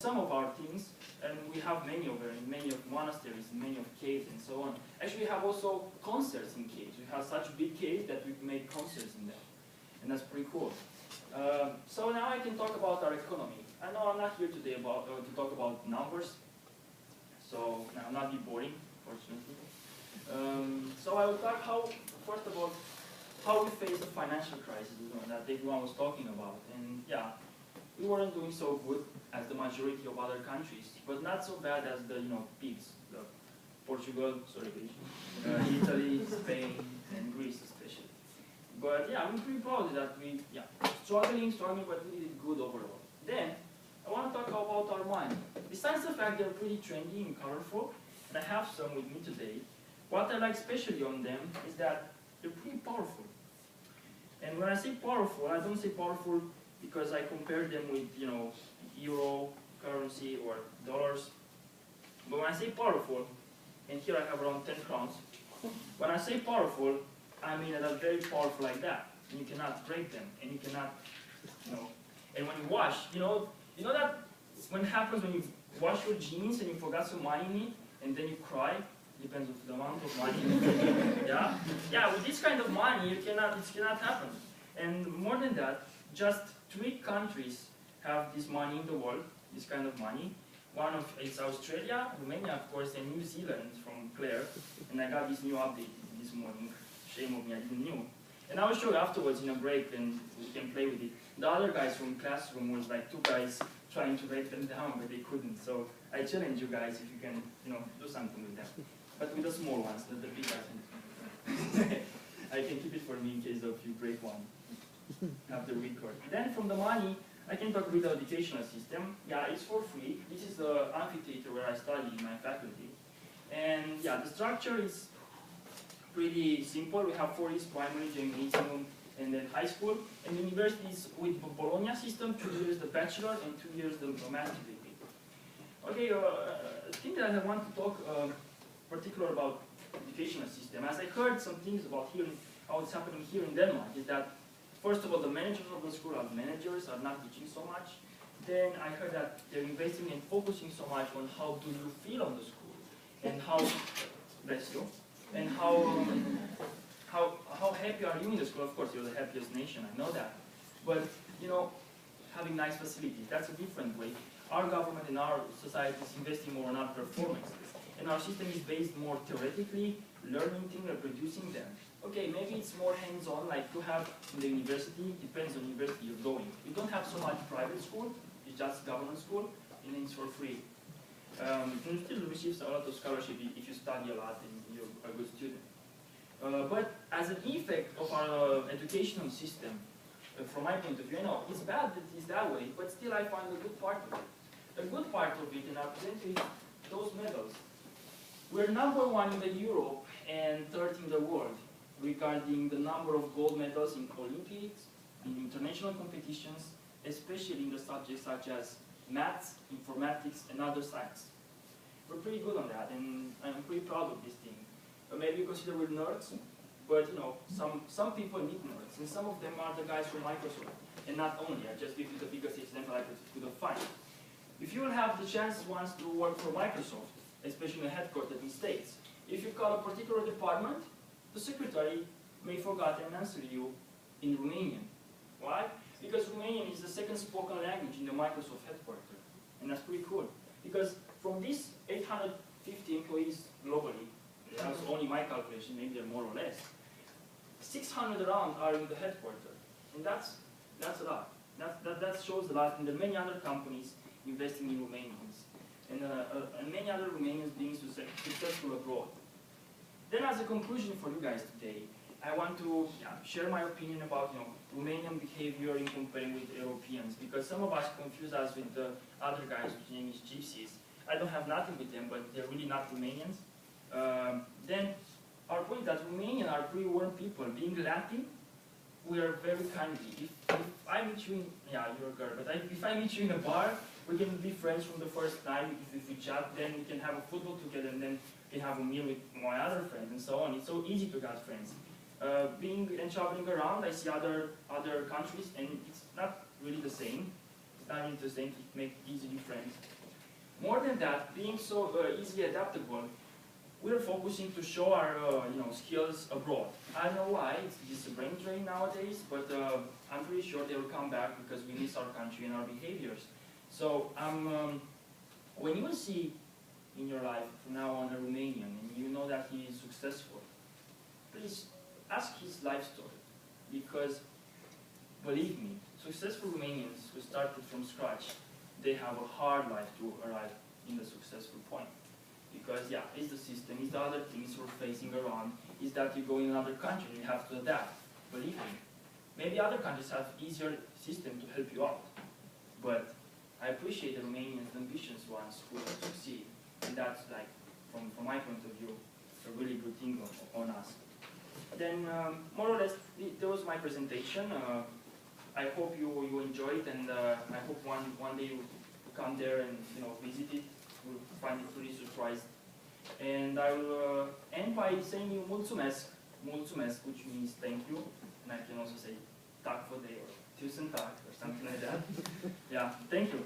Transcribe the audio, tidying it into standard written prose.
some of our things, and we have many of them, in many of monasteries, in many of caves, and so on. Actually, we have also concerts in caves. We have such big caves that we make concerts in them, and that's pretty cool. So now I can talk about our economy. I know I'm not here today to talk about numbers, so I'll not be boring, fortunately. So I will talk first of all, how we face the financial crisis that everyone was talking about. And yeah, we weren't doing so good as the majority of other countries, but not so bad as the pigs, Portugal, Italy, Spain, and Greece especially. But yeah, I'm pretty proud that we struggling, but we did good overall. Then I want to talk about our money. Besides the fact they're pretty trendy and colorful, and I have some with me today, what I like especially on them is that they're pretty powerful. And when I say powerful, I don't say powerful because I compare them with, euro currency or dollars. But when I say powerful, and here I have around 10 crowns, when I say powerful, I mean that they're very powerful like that. And you cannot break them, and you cannot, And when you wash, you know that when it happens when you wash your jeans and you forgot some money in it, and then you cry, depends on the amount of money. Yeah. With this kind of money, it cannot happen. And more than that, just 3 countries have this money in the world, this kind of money. One is Australia, Romania, of course, and New Zealand from Claire. And I got this new update this morning. Shame on me, I didn't know. And I will show you afterwards in a break, and we can play with it. The other guys from classroom was like 2 guys trying to write them down, but they couldn't. So I challenge you guys if you can, do something with them. But with the small ones, not the big guys. I can keep it for me in case of you break one after we record. Then from the money, I can talk about the educational system. Yeah, it's for free. This is the amphitheater where I study in my faculty. And yeah, the structure is pretty simple. We have 4 years primary, gymnasium, and then high school. And universities with the Bologna system, 2 years the bachelor and 2 years the master degree. Okay, the thing that I want to talk particular about educational system, as I heard some things about how it's happening here in Denmark, is that first of all, the managers of the school are not teaching so much. Then I heard that they're investing and focusing so much on how do you feel on the school, and how, bless you, and how happy are you in the school. Of course, you're the happiest nation, I know that. But, having nice facilities, that's a different way. Our government and our society is investing more on our performances. And our system is based more theoretically, learning things and producing them. Okay, maybe it's more hands-on, like you have in the university, depends on the university you're going. You don't have so much private school, it's just government school, and it's for free. You still receive a lot of scholarship if you study a lot and you're a good student. But as an effect of our educational system, from my point of view, it's bad that it's that way, but still I find a good part of it. The good part of it, and I present you those medals. We're #1 in the Europe and 3rd in the world regarding the number of gold medals in Olympics, in international competitions, especially in the subjects such as maths, informatics, and other science. We're pretty good on that, and I'm pretty proud of this thing. Maybe you consider we're nerds, but some people need nerds, and some of them are the guys from Microsoft. And not only, I just give you the biggest example I could find. If you will have the chance once to work for Microsoft, especially in the headquarters in the States, if you call a particular department, the secretary may forget and answer you in Romanian. Why? Because Romanian is the 2nd spoken language in the Microsoft headquarters. And that's pretty cool. Because from these 850 employees globally, that's only my calculation, maybe they're more or less, 600 around are in the headquarters. And that's a lot. That shows a lot. And there are many other companies investing in Romanians. And many other Romanians being successful abroad. Then as a conclusion for you guys today, I want to share my opinion about Romanian behavior in comparing with Europeans, because some of us confuse us with the other guys whose name is gypsies. I don't have nothing with them, but they're really not Romanians. Then our point is that Romanians are pretty warm people. Being Latin, we are very kindly. If I meet you in, you're a girl, but if I meet you in a bar, we can be friends from the first time. If we chat, then we can have a football together, and then we can have a meal with my other friends, and so on. It's so easy to get friends. Being and traveling around, I see other countries, and it's not really the same. learning to think, make easily friends. More than that, being so easily adaptable, we're focusing to show our skills abroad. I don't know why, it's just a brain drain nowadays, but I'm pretty sure they will come back because we miss our country and our behaviors. So when you will see in your life from now on a Romanian and you know that he is successful, please ask his life story. Because believe me, successful Romanians who started from scratch, they have a hard life to arrive in the successful point. Because yeah, it's the system, it's the other things we're facing around, is that you go in another country and you have to adapt. Believe me. Maybe other countries have easier system to help you out. But I appreciate the Romanians, the ambitious ones who succeed. And that's like, from my point of view, a really good thing on us. Then more or less, that was my presentation. I hope you enjoy it, and I hope one day you come there and visit it. You'll find it really surprised. And I will end by saying you mulțumesc, which means thank you, and I can also say tak for day or tusen tak or something like that. Yeah, thank you.